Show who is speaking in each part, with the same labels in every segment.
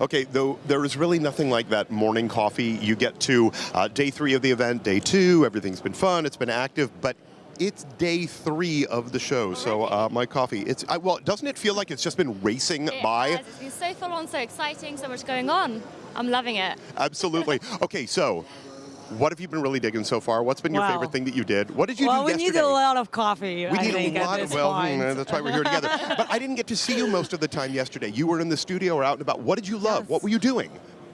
Speaker 1: Okay, though there is really nothing like that morning coffee. You get to day 3 of the event, day 2, everything's been fun, it's been active, but it's day 3 of the show, so my coffee, well, doesn't it feel like it's just been racing by?
Speaker 2: It has. It's been so full on, so exciting, so much going on. I'm loving it.
Speaker 1: Absolutely. Okay, so what have you been really digging so far? What's been your favorite thing that you did? What did you do yesterday?
Speaker 3: Well, we need a lot of coffee,
Speaker 1: We need a lot of, that's why we're here together. But I didn't get to see you most of the time yesterday. You were in the studio or out and about. What did you love? What were you doing?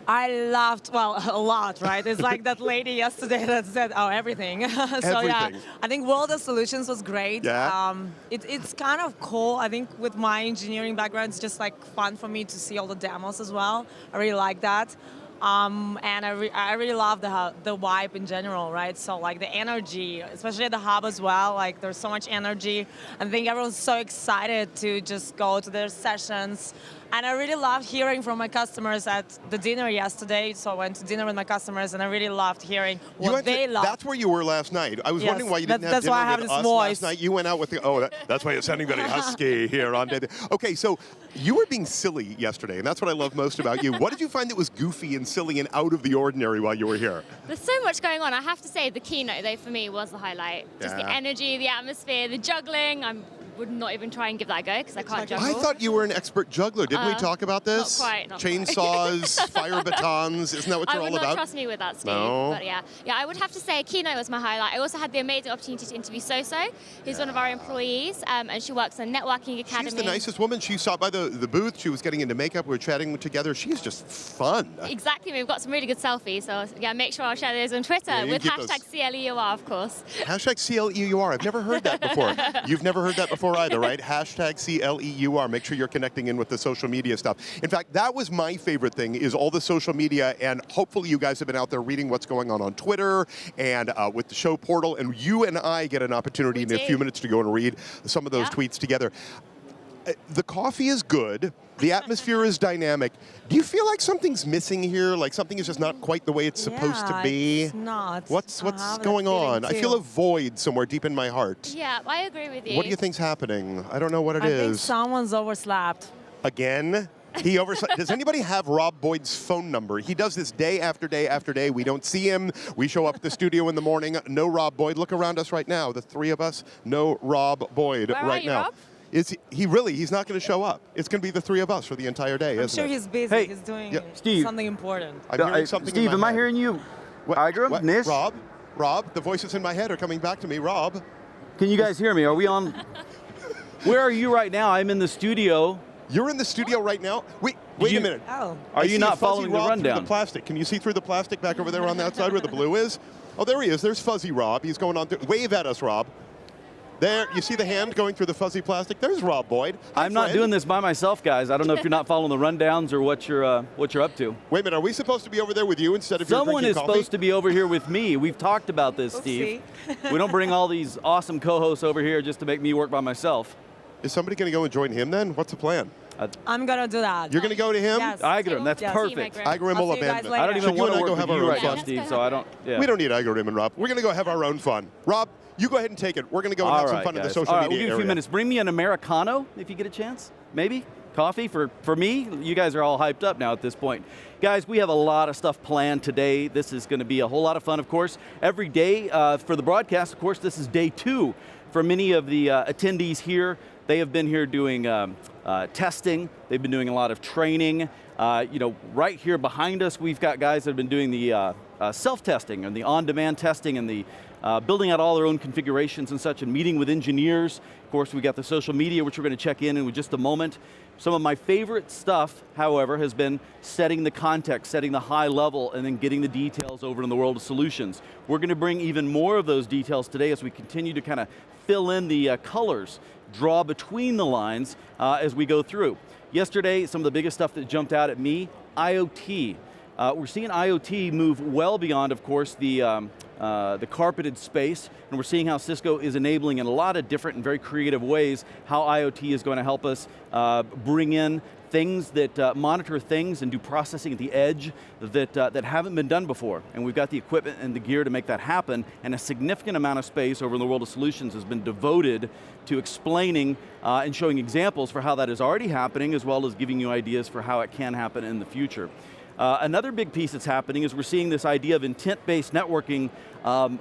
Speaker 3: I laughed, well, a lot, right? It's like that lady yesterday that said, oh, everything. So
Speaker 1: everything.
Speaker 3: yeah, I think World of Solutions was great.
Speaker 1: Yeah.
Speaker 3: It's kind of cool. I think with my engineering background, it's just like fun for me to see all the demos as well. I really like that. And I really love the vibe in general, right? So like the energy, especially at the hub as well, like there's so much energy. I think everyone's so excited to just go to their sessions. And I really loved hearing from my customers at the dinner yesterday. So I went to dinner with my customers, and I really loved hearing what they loved.
Speaker 1: That's where you were last night. I was wondering why you didn't have
Speaker 3: that's
Speaker 1: dinner
Speaker 3: why I have
Speaker 1: with
Speaker 3: this
Speaker 1: us
Speaker 3: voice.
Speaker 1: last night. You went out with the, that's why you're sounding very husky here on day. Okay, so you were being silly yesterday, and that's what I love most about you. What did you find that was goofy and silly and out of the ordinary while you were here?
Speaker 2: There's so much going on. I have to say the keynote, though, for me was the highlight. Just the energy, the atmosphere, the juggling. I would not even try and give that a go because I can't juggle.
Speaker 1: I thought you were an expert juggler. Didn't we talk about this?
Speaker 2: Not quite.
Speaker 1: Chainsaws, fire batons. Isn't that what you're all about?
Speaker 2: I would not trust me with that, Steve.
Speaker 1: No.
Speaker 2: But yeah, I would have to say keynote was my highlight. I also had the amazing opportunity to interview Soso, who's one of our employees, and she works in Networking Academy.
Speaker 1: She's the nicest woman. She stopped by the booth. She was getting into makeup. We were chatting together. She's just fun.
Speaker 2: Exactly. We've got some really good selfies. So yeah, make sure I'll share those on Twitter with hashtag CLEUR, of course.
Speaker 1: Hashtag CLEUR. I've never heard that before. You've never heard that before either, right? Hashtag CLEUR. Make sure you're connecting in with the social media stuff. In fact, that was my favorite thing, is all the social media, and hopefully you guys have been out there reading what's going on Twitter and with the show portal, and you and I get an opportunity in a few minutes to go and read some of those tweets together. The coffee is good. The atmosphere is dynamic. Do you feel like something's missing here? Like something is just not quite the way it's supposed to be?
Speaker 3: It's not.
Speaker 1: What's going on? I feel a void somewhere deep in my heart.
Speaker 2: Yeah, I agree with you.
Speaker 1: What do you think's happening? I don't know what it is.
Speaker 3: I think someone's overslept.
Speaker 1: Again? He overslept. Does anybody have Rob Boyd's phone number? He does this day after day after day. We don't see him. We show up at the studio in the morning. No Rob Boyd. Look around us right now. The 3 of us. No Rob Boyd right now. Rob? He's not going to show up. It's going to be the 3 of us for the entire day,
Speaker 3: I'm sure he's busy.
Speaker 4: Hey,
Speaker 3: he's doing
Speaker 4: Steve.
Speaker 3: something important.
Speaker 1: I'm hearing something
Speaker 4: Steve,
Speaker 1: in my
Speaker 4: am
Speaker 1: head.
Speaker 4: I hearing you? Igram? Nish?
Speaker 1: Rob, the voices in my head are coming back to me. Rob.
Speaker 4: Can you guys hear me? Are we on? Where are you right now? I'm in the studio.
Speaker 1: You're in the studio right now? Wait a minute.
Speaker 3: Oh.
Speaker 4: Are you not following the rundown?
Speaker 1: The plastic. Can you see through the plastic back over there on the outside where the blue is? Oh, there he is. There's Fuzzy Rob. He's going on through. Wave at us, Rob. There, you see the hand going through the fuzzy plastic? There's Rob Boyd.
Speaker 4: I'm not doing this by myself, guys. I don't know if you're not following the rundowns or what you're up to.
Speaker 1: Wait a minute, are we supposed to be over there with you instead of
Speaker 4: Someone
Speaker 1: you
Speaker 4: is
Speaker 1: drinking coffee?
Speaker 4: supposed to be over here with me. We've talked about this, Steve. We don't bring all these awesome co-hosts over here just to make me work by myself.
Speaker 1: Is somebody going to go and join him then? What's the plan?
Speaker 3: I'm going to do that.
Speaker 1: You're going to go to him?
Speaker 3: Yes.
Speaker 4: Igram, that's perfect.
Speaker 1: Igram will abandon.
Speaker 4: I don't even want to work with you right now,
Speaker 1: fun.
Speaker 4: Steve, so I don't. Yeah.
Speaker 1: We don't need Igram and Rob. We're going to go have our own fun. Rob, you go ahead and take it. We're going to go and have some fun in the social media
Speaker 4: we'll give you a few minutes. Bring me an Americano if you get a chance, maybe. Coffee for me. You guys are all hyped up now at this point. Guys, we have a lot of stuff planned today. This is going to be a whole lot of fun, of course. Every day for the broadcast, of course, this is day 2 for many of the attendees here. They have been here doing testing. They've been doing a lot of training. Right here behind us, we've got guys that have been doing the self-testing and the on-demand testing and the building out all their own configurations and such, and meeting with engineers. Of course, we got the social media, which we're going to check in just a moment. Some of my favorite stuff, however, has been setting the context, setting the high level, and then getting the details over in the world of solutions. We're going to bring even more of those details today as we continue to kind of fill in the colors, draw between the lines as we go through. Yesterday, some of the biggest stuff that jumped out at me, IoT. We're seeing IoT move well beyond, of course, the the carpeted space, and we're seeing how Cisco is enabling in a lot of different and very creative ways how IoT is going to help us bring in things that monitor things and do processing at the edge that haven't been done before. And we've got the equipment and the gear to make that happen, and a significant amount of space over in the world of solutions has been devoted to explaining and showing examples for how that is already happening, as well as giving you ideas for how it can happen in the future. Another big piece that's happening is we're seeing this idea of intent-based networking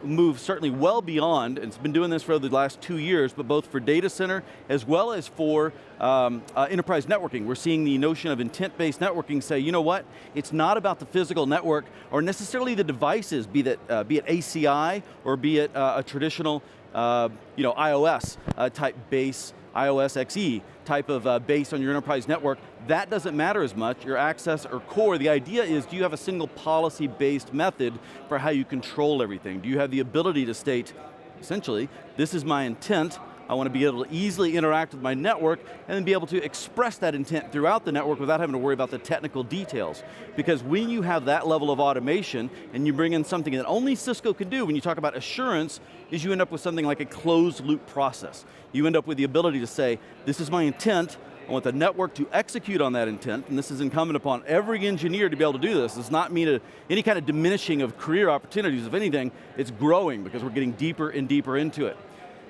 Speaker 4: move certainly well beyond, and it's been doing this for the last 2 years, but both for data center as well as for enterprise networking. We're seeing the notion of intent-based networking say, you know what, it's not about the physical network or necessarily the devices, be it ACI or be it a traditional iOS type base, iOS XE type of base on your enterprise network. That doesn't matter as much, your access or core. The idea is, do you have a single policy-based method for how you control everything? Do you have the ability to state, essentially, this is my intent, I want to be able to easily interact with my network and then be able to express that intent throughout the network without having to worry about the technical details. Because when you have that level of automation and you bring in something that only Cisco can do when you talk about assurance, is you end up with something like a closed loop process. You end up with the ability to say, this is my intent, I want the network to execute on that intent, and this is incumbent upon every engineer to be able to do this. It's not mean any kind of diminishing of career opportunities. If anything, it's growing because we're getting deeper and deeper into it.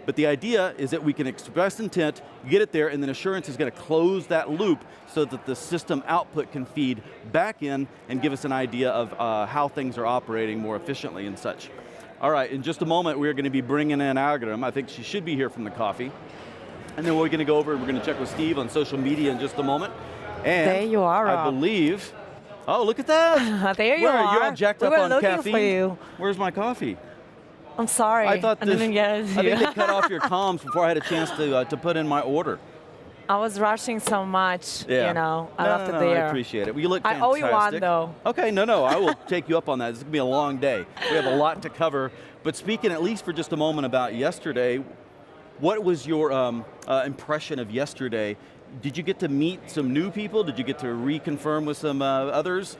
Speaker 4: But the idea is that we can express intent, get it there, and then assurance is going to close that loop so that the system output can feed back in and give us an idea of how things are operating more efficiently and such. All right, in just a moment, we're going to be bringing in Agam. I think she should be here from the coffee. And then we're going to go over and we're going to check with Steve on social media in just a moment. And
Speaker 3: there you are, Rob.
Speaker 4: I believe, oh, look at that.
Speaker 3: There you are.
Speaker 4: You're all jacked up on caffeine.
Speaker 3: For you.
Speaker 4: Where's my coffee?
Speaker 3: I'm sorry.
Speaker 4: I thought
Speaker 3: didn't get it.
Speaker 4: I think they cut off your comms before I had a chance to put in my order.
Speaker 3: I was rushing so much, I left it there.
Speaker 4: I appreciate it. Well, you look fantastic.
Speaker 3: I owe you one, though.
Speaker 4: Okay, no, I will take you up on that. This is going to be a long day. We have a lot to cover. But speaking at least for just a moment about yesterday, what was your impression of yesterday? Did you get to meet some new people? Did you get to reconfirm with some others?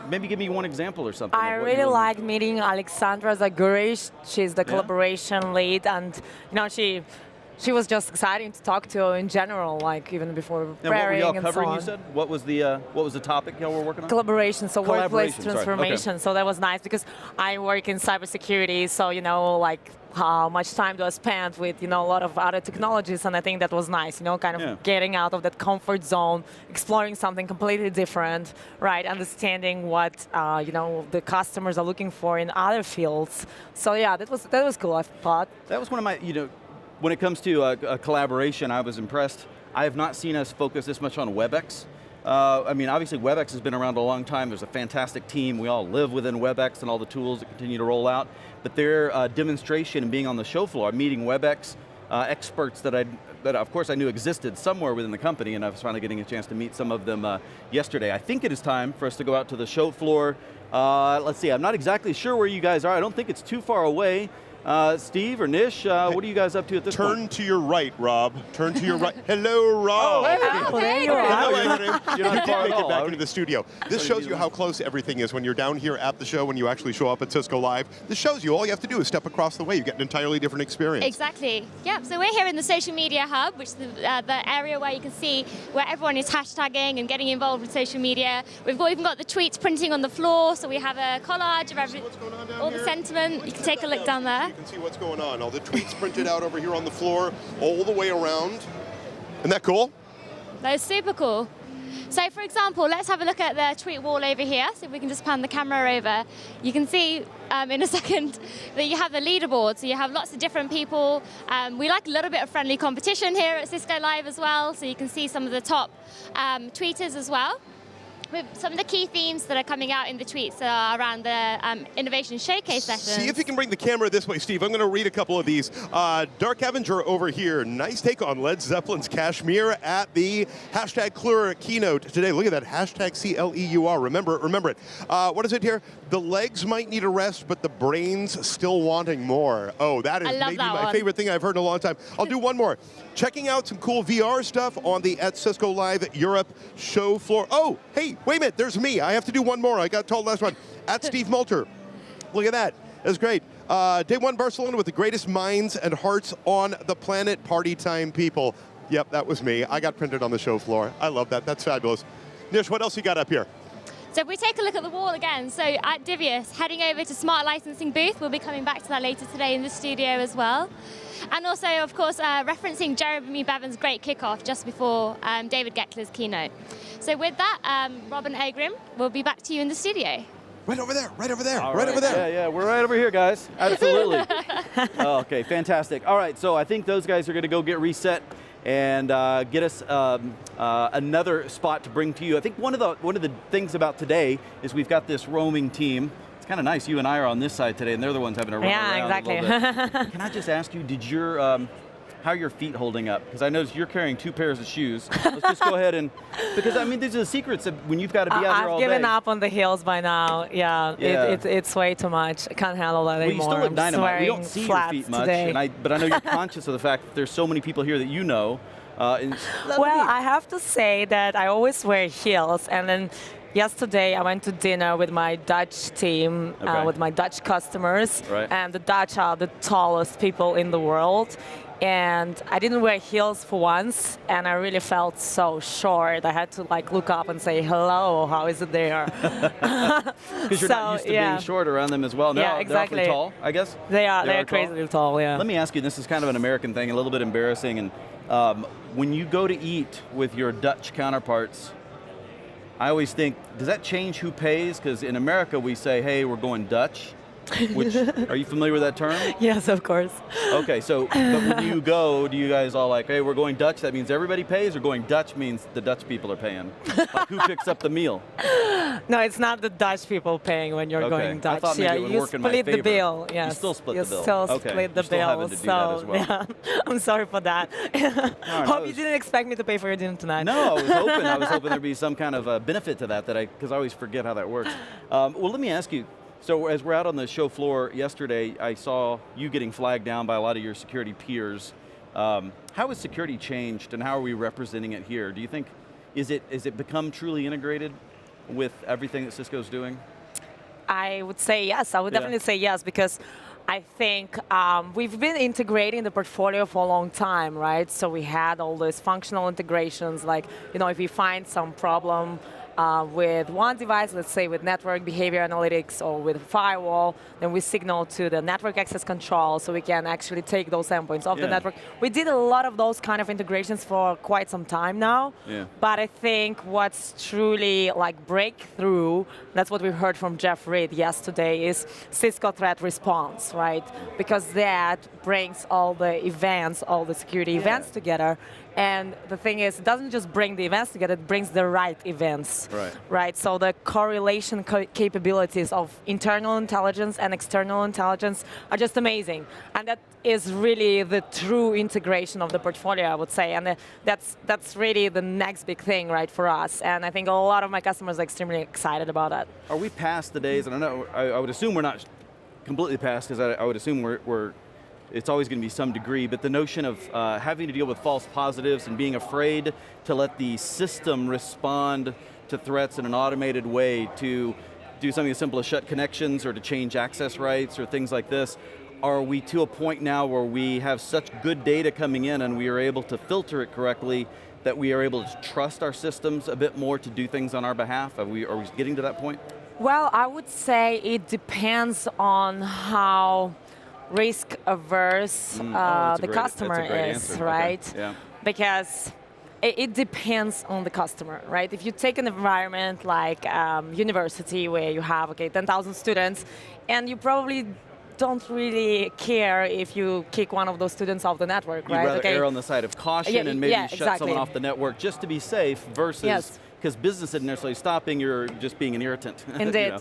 Speaker 4: Maybe give me one example or something.
Speaker 3: I really liked meeting Alexandra Zagurish. She's the collaboration lead, and she was just exciting to talk to in general, like even before preparing
Speaker 4: and so on. What were y'all covering, you said? What was the topic y'all were working on?
Speaker 3: Collaboration, so workplace transformation.
Speaker 4: Sorry. Okay.
Speaker 3: So that was nice because I work in cybersecurity, so like how much time do I spend with a lot of other technologies, and I think that was nice, kind of getting out of that comfort zone, exploring something completely different, right? Understanding what the customers are looking for in other fields. So yeah, that was cool. I thought
Speaker 4: that was one of my when it comes to a collaboration, I was impressed. I have not seen us focus this much on WebEx. Obviously WebEx has been around a long time. There's a fantastic team. We all live within WebEx and all the tools that continue to roll out. But their demonstration and being on the show floor, meeting WebEx experts that of course I knew existed somewhere within the company, and I was finally getting a chance to meet some of them yesterday. I think it is time for us to go out to the show floor. Let's see, I'm not exactly sure where you guys are. I don't think it's too far away. Steve or Nish, what are you guys up to at this point?
Speaker 1: Turn to your right, Rob. Turn to your right. Hello, Rob.
Speaker 3: Oh, there you are.
Speaker 1: You did make it back into the studio. This shows you how close everything is when you're down here at the show, when you actually show up at Cisco Live. This shows you all you have to do is step across the way. You get an entirely different experience.
Speaker 2: Exactly. Yeah, so we're here in the social media hub, which is the area where you can see where everyone is hashtagging and getting involved with social media. We've even got the tweets printing on the floor, so we have a collage of all the sentiment. You can take a look down there.
Speaker 1: You can see what's going on. All the tweets printed out over here on the floor, all the way around. Isn't that cool?
Speaker 2: That is super cool. So for example, let's have a look at the tweet wall over here. So if we can just pan the camera over. You can see in a second that you have the leaderboard. So you have lots of different people. We like a little bit of friendly competition here at Cisco Live as well. So you can see some of the top tweeters as well. Some of the key themes that are coming out in the tweets are around the innovation showcase sessions.
Speaker 1: See if you can bring the camera this way, Steve. I'm going to read a couple of these. Dark Avenger over here. Nice take on Led Zeppelin's Kashmir at the #Cleur keynote today. Look at that, #CLEUR. Remember it. What is it here? The legs might need a rest, but the brain's still wanting more. Oh, that is maybe my favorite thing I've heard in a long time. I'll do one more. Checking out some cool VR stuff on the at Cisco Live Europe show floor. Oh, hey, wait a minute, there's me. I have to do one more. I got told last one. At Steve Moulter. Look at that. It was great. Day one Barcelona with the greatest minds and hearts on the planet. Party time people. Yep, that was me. I got printed on the show floor. I love that. That's fabulous. Nish, what else you got up here?
Speaker 2: So if we take a look at the wall again, so at Divius, heading over to Smart Licensing booth, we'll be coming back to that later today in the studio as well. And also, of course, referencing Jeremy Bevan's great kickoff just before David Geckler's keynote. So with that, Robin Ogrim, we'll be back to you in the studio.
Speaker 1: Right over there, right over there,
Speaker 4: right
Speaker 1: over there.
Speaker 4: Yeah, we're right over here, guys. Absolutely. Okay, fantastic. All right, so I think those guys are going to go get reset and get us another spot to bring to you. I think one of the things about today is we've got this roaming team. It's kind of nice. You and I are on this side today, and they're the ones having to run around
Speaker 3: exactly.
Speaker 4: a little bit. Can I just ask you, how are your feet holding up? Because I noticed you're carrying 2 pairs of shoes. Let's just go ahead and, because I mean, these are the secrets of when you've got to be out here all day.
Speaker 3: I've given up on the heels by now. Yeah. It's way too much. I can't handle that anymore.
Speaker 4: Well, you still look dynamite. We don't see your feet much,
Speaker 3: today.
Speaker 4: but I know you're conscious of the fact that there's so many people here that you know.
Speaker 3: Well, I have to say that I always wear heels, and then yesterday I went to dinner with my Dutch team, with my Dutch customers, and the Dutch are the tallest people in the world. And I didn't wear heels for once, and I really felt so short. I had to look up and say, hello, how is it there?
Speaker 4: Because you're not used to being short around them as well.
Speaker 3: Yeah, exactly.
Speaker 4: They're awfully tall, I guess?
Speaker 3: They're crazily tall, yeah.
Speaker 4: Let me ask you, this is kind of an American thing, a little bit embarrassing. And when you go to eat with your Dutch counterparts, I always think, does that change who pays? Because in America we say, hey, we're going Dutch. Are you familiar with that term?
Speaker 3: Yes, of course.
Speaker 4: Okay, so but when you go, do you guys all hey, we're going Dutch, that means everybody pays, or going Dutch means the Dutch people are paying? Who picks up the meal?
Speaker 3: No, it's not the Dutch people paying when you're going Dutch.
Speaker 4: I thought maybe it would work in my favor.
Speaker 3: You split the bill, yes.
Speaker 4: You still split the bill.
Speaker 3: You still split the bill.
Speaker 4: Having to do that as well.
Speaker 3: Yeah, I'm sorry for that. Hope you didn't expect me to pay for your dinner tonight.
Speaker 4: No, I was hoping there'd be some kind of benefit to that, because I always forget how that works. Well, let me ask you, so as we're out on the show floor yesterday, I saw you getting flagged down by a lot of your security peers. How has security changed, and how are we representing it here? Do you think, is it become truly integrated with everything that Cisco's doing?
Speaker 3: I would say yes. I would definitely say yes, because I think we've been integrating the portfolio for a long time, right? So we had all those functional integrations, if we find some problem with one device, let's say with network behavior analytics or with firewall, then we signal to the network access control so we can actually take those endpoints off the network. We did a lot of those kind of integrations for quite some time now, but I think what's truly breakthrough, that's what we heard from Jeff Reed yesterday, is Cisco Threat Response, right? Because that brings all the events, all the security events together. And the thing is, it doesn't just bring the events together, it brings the right events. Right? So the correlation capabilities of internal intelligence and external intelligence are just amazing. And that is really the true integration of the portfolio, I would say. And that's really the next big thing, right, for us. And I think a lot of my customers are extremely excited about that.
Speaker 4: Are we past the days, and I would assume we're not completely past, because I would assume it's always going to be some degree, but the notion of having to deal with false positives and being afraid to let the system respond to threats in an automated way, to do something as simple as shut connections or to change access rights or things like this. Are we to a point now where we have such good data coming in and we are able to filter it correctly that we are able to trust our systems a bit more to do things on our behalf? Are we getting to that point?
Speaker 3: Well, I would say it depends on how risk averse the customer is, right?
Speaker 4: Okay. Yeah.
Speaker 3: Because it depends on the customer, right? If you take an environment like university where you have 10,000 students, and you probably don't really care if you kick one of those students off the network, right?
Speaker 4: You'd rather err on the side of caution and maybe shut someone off the network just to be safe versus because business isn't necessarily stopping, you're just being an irritant.
Speaker 3: Indeed.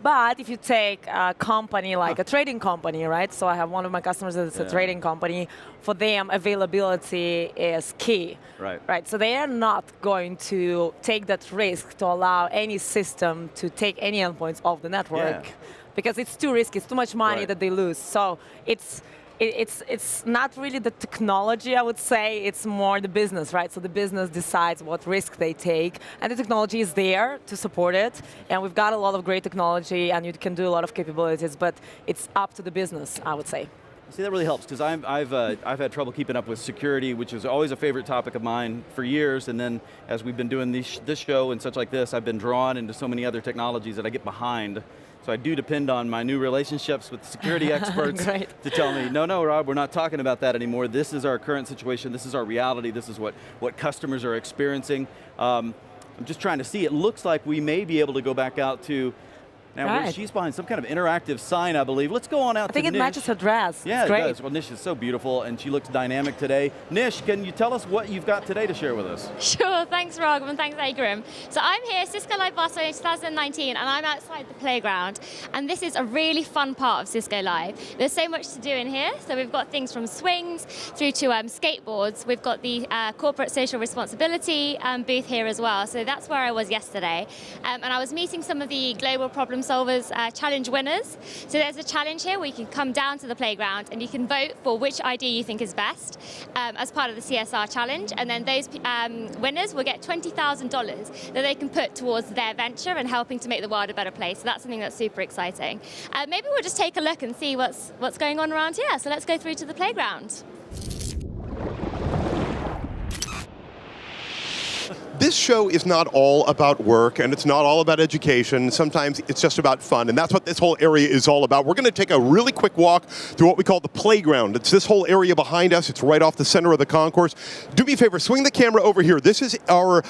Speaker 3: But if you take a company like a trading company, right? So I have one of my customers that's a trading company. For them, availability is key. Right. So they are not going to take that risk to allow any system to take any endpoints off the network because it's too risky. It's too much money that they lose. So it's it's not really the technology, I would say. It's more the business, right? So the business decides what risk they take, and the technology is there to support it. And we've got a lot of great technology, and you can do a lot of capabilities, but it's up to the business, I would say.
Speaker 4: See, that really helps, because I've had trouble keeping up with security, which is always a favorite topic of mine for years, and then as we've been doing this show and such like this, I've been drawn into so many other technologies that I get behind. So I do depend on my new relationships with security experts to tell me, no, Rob, we're not talking about that anymore. This is our current situation. This is our reality. This is what customers are experiencing. I'm just trying to see. It looks like we may be able to go back out to, now she's behind some kind of interactive sign, I believe. Let's go on out to Nish.
Speaker 3: I think it matches her dress.
Speaker 4: Yeah,
Speaker 3: it's great.
Speaker 4: It does. Well, Nish is so beautiful, and she looks dynamic today. Nish, can you tell us what you've got today to share with us?
Speaker 2: Sure, thanks Rob, and thanks Agrim. So I'm here, Cisco Live Barcelona 2019, and I'm outside the playground. And this is a really fun part of Cisco Live. There's so much to do in here. So we've got things from swings through to skateboards. We've got the corporate social responsibility booth here as well. So that's where I was yesterday. And I was meeting some of the global problem solvers challenge winners. So there's a challenge here where you can come down to the playground and you can vote for which idea you think is best as part of the CSR challenge. And then those winners will get $20,000 that they can put towards their venture and helping to make the world a better place. So that's something that's super exciting. Maybe we'll just take a look and see what's going on around here. So let's go through to the playground.
Speaker 1: This show is not all about work, and it's not all about education. Sometimes it's just about fun, and that's what this whole area is all about. We're going to take a really quick walk through what we call the playground. It's this whole area behind us. It's right off the center of the concourse. Do me a favor, swing the camera over here. This is our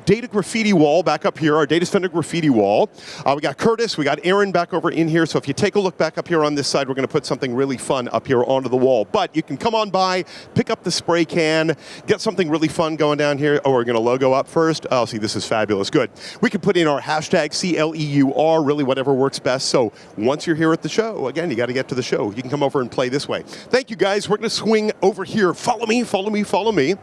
Speaker 1: data graffiti wall back up here, our data center graffiti wall. We got Curtis, we got Aaron back over in here, so if you take a look back up here on this side, we're going to put something really fun up here onto the wall. But you can come on by, pick up the spray can, get something really fun going down here. Oh, we're going to logo up first. Oh, see, this is fabulous. Good. We can put in our hashtag CLEUR, really whatever works best. So once you're here at the show, again, you got to get to the show. You can come over and play this way. Thank you, guys. We're going to swing over here. Follow me, follow me, follow me.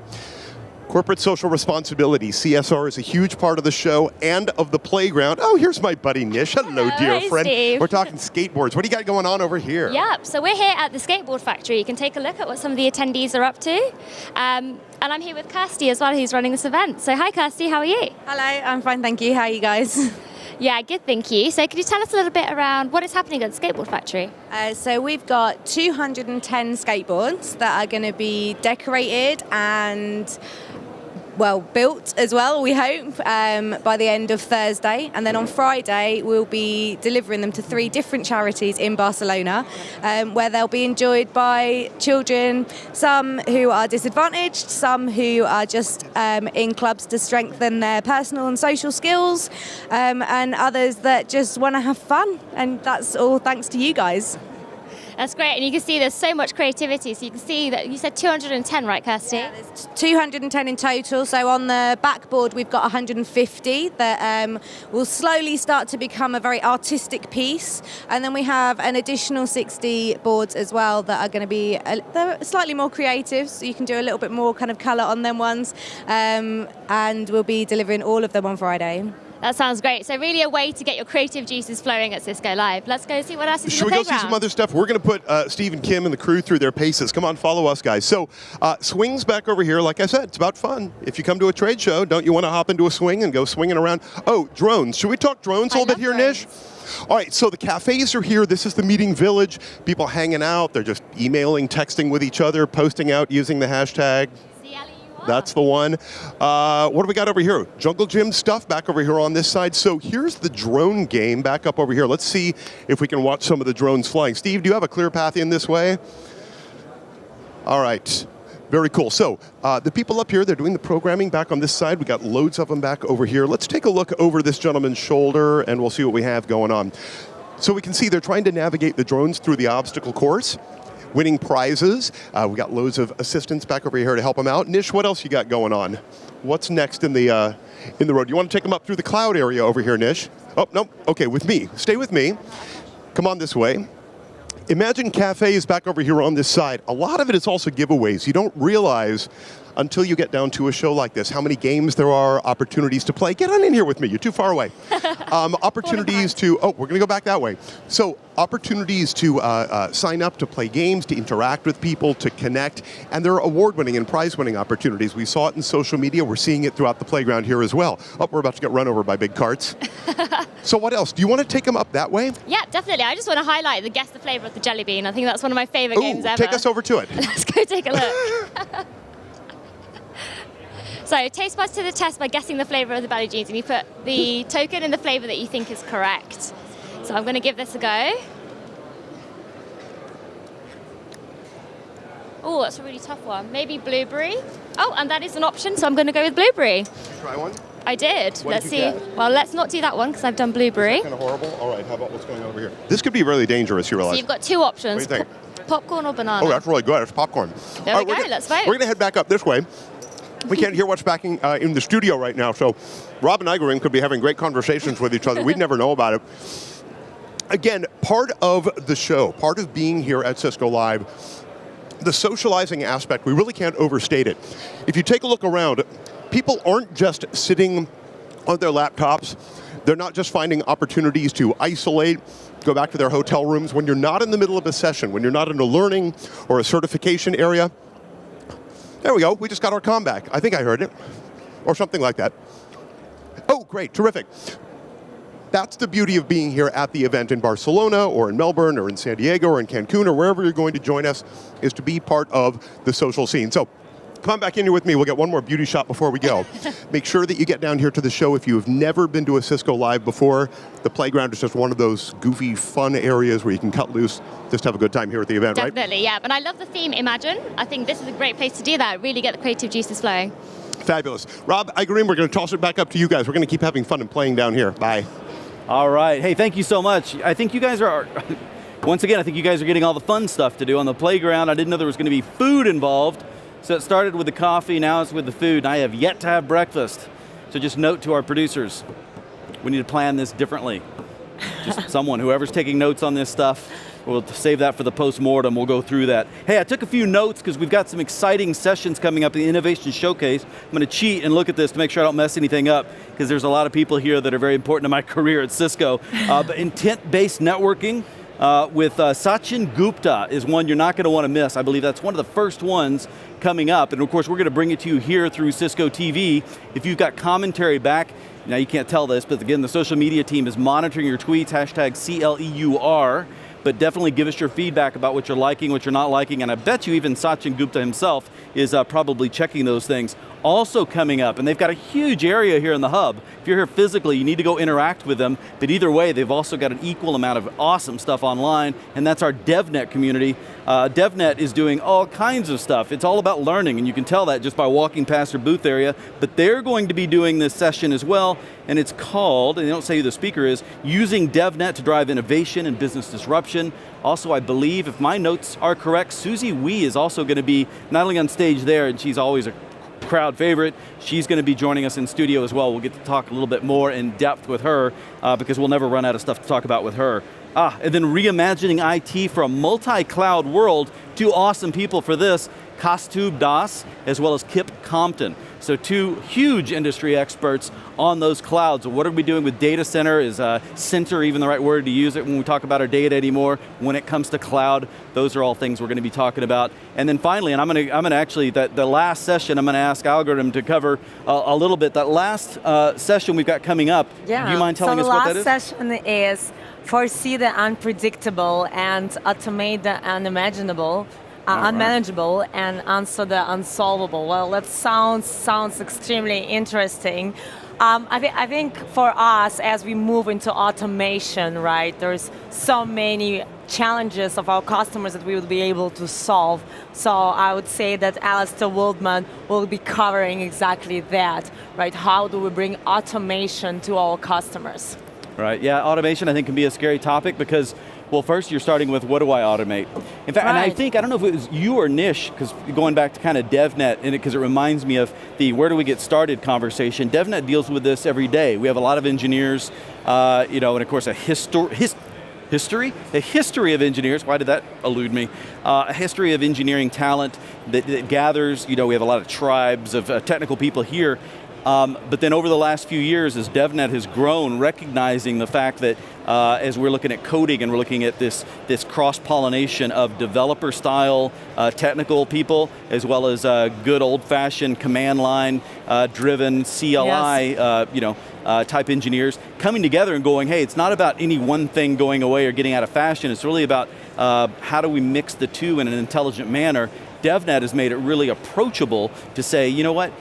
Speaker 1: Corporate social responsibility, CSR, is a huge part of the show and of the playground. Oh, here's my buddy Nish. Hello, dear friend.
Speaker 2: Steve.
Speaker 1: We're talking skateboards. What do you got going on over here?
Speaker 2: Yep, so we're here at the skateboard factory. You can take a look at what some of the attendees are up to. And I'm here with Kirsty as well, who's running this event. So hi, Kirsty, how are you?
Speaker 5: Hello, I'm fine, thank you. How are you guys?
Speaker 2: Yeah, good, thank you. So could you tell us a little bit around what is happening at the skateboard factory?
Speaker 5: So we've got 210 skateboards that are going to be decorated and built as well, we hope, by the end of Thursday. And then on Friday, we'll be delivering them to 3 different charities in Barcelona, where they'll be enjoyed by children, some who are disadvantaged, some who are just in clubs to strengthen their personal and social skills, and others that just want to have fun. And that's all thanks to you guys.
Speaker 2: That's great, and you can see there's so much creativity. So you can see that you said 210, right, Kirsty?
Speaker 5: Yeah, there's 210 in total. So on the backboard, we've got 150 that will slowly start to become a very artistic piece. And then we have an additional 60 boards as well that are going to be they're slightly more creative, so you can do a little bit more kind of colour on them ones. And we'll be delivering all of them on Friday.
Speaker 2: That sounds great. So really a way to get your creative juices flowing at Cisco Live. Let's go see what else is
Speaker 1: Should
Speaker 2: in the
Speaker 1: we go see some other stuff? We're going to put Steve and Kim and the crew through their paces. Come on, follow us, guys. So swings back over here. Like I said, it's about fun. If you come to a trade show, don't you want to hop into a swing and go swinging around? Oh, drones. Should we talk drones a little bit here, Nish? All right, so the cafes are here. This is the meeting village. People hanging out. They're just emailing, texting with each other, posting out using the hashtag. That's the one. What do we got over here? Jungle Gym stuff back over here on this side. So here's the drone game back up over here. Let's see if we can watch some of the drones flying. Steve, do you have a clear path in this way? All right. Very cool. So the people up here, they're doing the programming back on this side. We got loads of them back over here. Let's take a look over this gentleman's shoulder and we'll see what we have going on. So we can see they're trying to navigate the drones through the obstacle course, winning prizes. We got loads of assistants back over here to help them out. Nish, what else you got going on? What's next in the road? You want to take them up through the cloud area over here, Nish? Oh, no. Okay, with me. Stay with me. Come on this way. Imagine cafes back over here on this side. A lot of it is also giveaways. You don't realize until you get down to a show like this, how many games there are, opportunities to play. Get on in here with me, you're too far away. Opportunities to, oh, we're going to go back that way. So opportunities to sign up to play games, to interact with people, to connect, and there are award-winning and prize-winning opportunities. We saw it in social media, we're seeing it throughout the playground here as well. Oh, we're about to get run over by big carts. So what else? Do you want to take them up that way?
Speaker 2: Yeah, definitely. I just want to highlight the Guess the Flavor of the Jelly Bean. I think that's one of my favorite games ever.
Speaker 1: Take us over to it.
Speaker 2: Let's go take a look. So, taste buds to the test by guessing the flavor of the belly jeans, and you put the token in the flavor that you think is correct. So I'm going to give this a go. Oh, that's a really tough one. Maybe blueberry. Oh, and that is an option, so I'm going to go with blueberry.
Speaker 1: Did you try one?
Speaker 2: I did.
Speaker 1: What
Speaker 2: Let's
Speaker 1: did
Speaker 2: see.
Speaker 1: you get?
Speaker 2: Well, let's not do that one because I've done blueberry.
Speaker 1: Kind of horrible. All right, how about what's going on over here? This could be really dangerous, you realize.
Speaker 2: So you've got two options.
Speaker 1: What do you think?
Speaker 2: Popcorn or banana?
Speaker 1: Oh, that's really good. It's popcorn.
Speaker 2: There
Speaker 1: All
Speaker 2: we
Speaker 1: right,
Speaker 2: go. Let's vote.
Speaker 1: We're going to head back up this way. We can't hear what's back in the studio right now, so Rob and Igorim could be having great conversations with each other. We'd never know about it. Again, part of the show, part of being here at Cisco Live, the socializing aspect, we really can't overstate it. If you take a look around, people aren't just sitting on their laptops. They're not just finding opportunities to isolate, go back to their hotel rooms. When you're not in the middle of a session, when you're not in a learning or a certification area, there we go, we just got our comm back. I think I heard it, or something like that. Oh, great, terrific. That's the beauty of being here at the event in Barcelona, or in Melbourne, or in San Diego, or in Cancun, or wherever you're going to join us, is to be part of the social scene. So, come on back in here with me. We'll get one more beauty shot before we go. Make sure that you get down here to the show if you have never been to a Cisco Live before. The playground is just one of those goofy, fun areas where you can cut loose, just have a good time here at the event, right?
Speaker 2: Definitely, yeah. And I love the theme, Imagine. I think this is a great place to do that, really get the creative juices flowing.
Speaker 1: Fabulous. Rob, Igorim, we're going to toss it back up to you guys. We're going to keep having fun and playing down here. Bye.
Speaker 4: All right. Hey, thank you so much. I think you guys are, once again, I think you guys are getting all the fun stuff to do on the playground. I didn't know there was going to be food involved. So it started with the coffee, now it's with the food, and I have yet to have breakfast. So just note to our producers, we need to plan this differently. Just someone, whoever's taking notes on this stuff, we'll save that for the post-mortem, we'll go through that. Hey, I took a few notes because we've got some exciting sessions coming up in the Innovation Showcase. I'm going to cheat and look at this to make sure I don't mess anything up, because there's a lot of people here that are very important to my career at Cisco. But intent-based networking, with Sachin Gupta is one you're not going to want to miss. I believe that's one of the first ones coming up. And of course, we're going to bring it to you here through Cisco TV. If you've got commentary back, now you can't tell this, but again, the social media team is monitoring your tweets, hashtag CLEUR. But definitely give us your feedback about what you're liking, what you're not liking, and I bet you even Sachin Gupta himself is probably checking those things. Also coming up, and they've got a huge area here in the hub. If you're here physically, you need to go interact with them, but either way, they've also got an equal amount of awesome stuff online, and that's our DevNet community. DevNet is doing all kinds of stuff. It's all about learning, and you can tell that just by walking past their booth area, but they're going to be doing this session as well, and it's called, and they don't say who the speaker is, Using DevNet to Drive Innovation and Business Disruption. Also, I believe, if my notes are correct, Susie Wee is also going to be not only on stage there, and she's always a crowd favorite, she's going to be joining us in studio as well. We'll get to talk a little bit more in depth with her because we'll never run out of stuff to talk about with her. And then reimagining IT for a multi-cloud world. Two awesome people for this, Kastub Das, as well as Kip Compton. So two huge industry experts on those clouds. What are we doing with data center? Is center even the right word to use it when we talk about our data anymore? When it comes to cloud, those are all things we're going to be talking about. And then finally, and I'm going to actually, the last session, I'm going to ask Algorithm to cover a little bit. That last session we've got coming up, do you mind telling us what that is?
Speaker 6: So the last session is foresee the unpredictable and automate the unimaginable. Unmanageable and answer the unsolvable. Well, that sounds extremely interesting. I think for us, as we move into automation, right, there's so many challenges of our customers that we will be able to solve. So I would say that Alistair Wildman will be covering exactly that, right? How do we bring automation to our customers?
Speaker 4: Right, yeah, automation I think can be a scary topic because, well, first you're starting with what do I automate? In fact, and I think, I don't know if it was you or Nish, because going back to kind of DevNet, because it reminds me of the where do we get started conversation. DevNet deals with this every day. We have a lot of engineers, and of course history, a history of engineers. Why did that elude me? A history of engineering talent that gathers, we have a lot of tribes of technical people here. But then over the last few years, as DevNet has grown, recognizing the fact that as we're looking at coding and we're looking at this cross-pollination of developer-style technical people, as well as good old-fashioned command line driven CLI, type engineers coming together and going, hey, it's not about any one thing going away or getting out of fashion. It's really about how do we mix the two in an intelligent manner. DevNet has made it really approachable to say, you know what?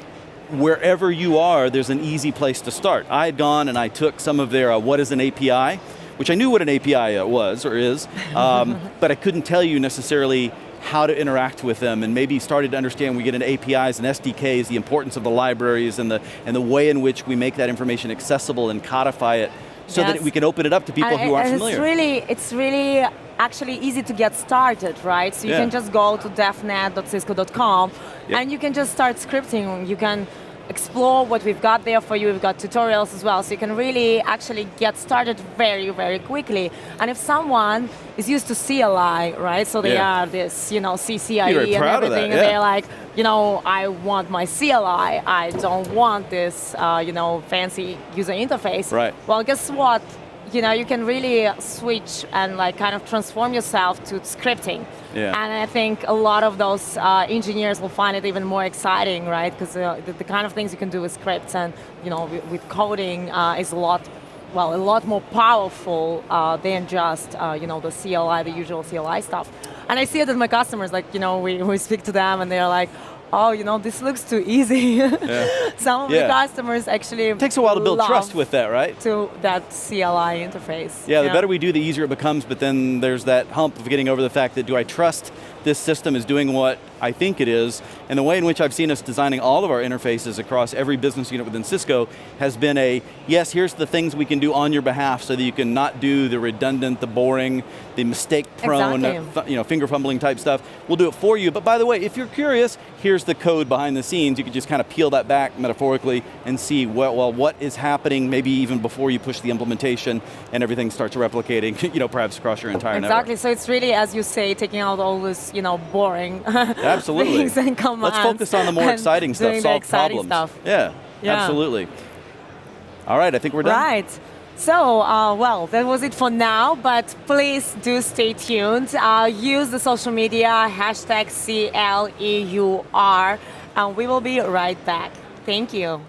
Speaker 4: Wherever you are, there's an easy place to start. I had gone and I took some of their what is an API, which I knew what an API was or is, but I couldn't tell you necessarily how to interact with them, and maybe started to understand we get into APIs and SDKs, the importance of the libraries and the way in which we make that information accessible and codify it so that we can open it up to people who aren't familiar.
Speaker 6: It's really actually easy to get started, right? So you can just go to devnet.cisco.com and you can just start scripting. You can explore what we've got there for you. We've got tutorials as well, so you can really actually get started very, very quickly. And if someone is used to CLI, right? So they are this, CCIE and everything, and they're like, I want my CLI. I don't want this, fancy user interface.
Speaker 4: Right.
Speaker 6: Well, guess what? You can really switch and kind of transform yourself to scripting. Yeah. And I think a lot of those engineers will find it even more exciting, right? Because the kind of things you can do with scripts and with coding is a lot more powerful than just the CLI, the usual CLI stuff. And I see it with my customers, we speak to them and they're like, oh, this looks too easy. Some of the customers actually
Speaker 4: it takes a while to build trust with that, right?
Speaker 6: To that CLI interface.
Speaker 4: Yeah, the better we do, the easier it becomes, but then there's that hump of getting over the fact that do I trust this system is doing what I think it is? And the way in which I've seen us designing all of our interfaces across every business unit within Cisco has been yes, here's the things we can do on your behalf so that you can not do the redundant, the boring, the mistake-prone, finger fumbling type stuff. We'll do it for you, but by the way, if you're curious, here's the code behind the scenes. You can just kind of peel that back metaphorically and see, what is happening maybe even before you push the implementation and everything starts replicating, perhaps across your entire network.
Speaker 6: Exactly, so it's really, as you say, taking out all this, boring
Speaker 4: absolutely.
Speaker 6: things and commands.
Speaker 4: Let's focus on the more exciting stuff, solve problems.
Speaker 6: Stuff.
Speaker 4: Yeah, absolutely. All right, I think we're done.
Speaker 6: Right. So, that was it for now, but please do stay tuned. Use the social media, #CLEUR, and we will be right back. Thank you.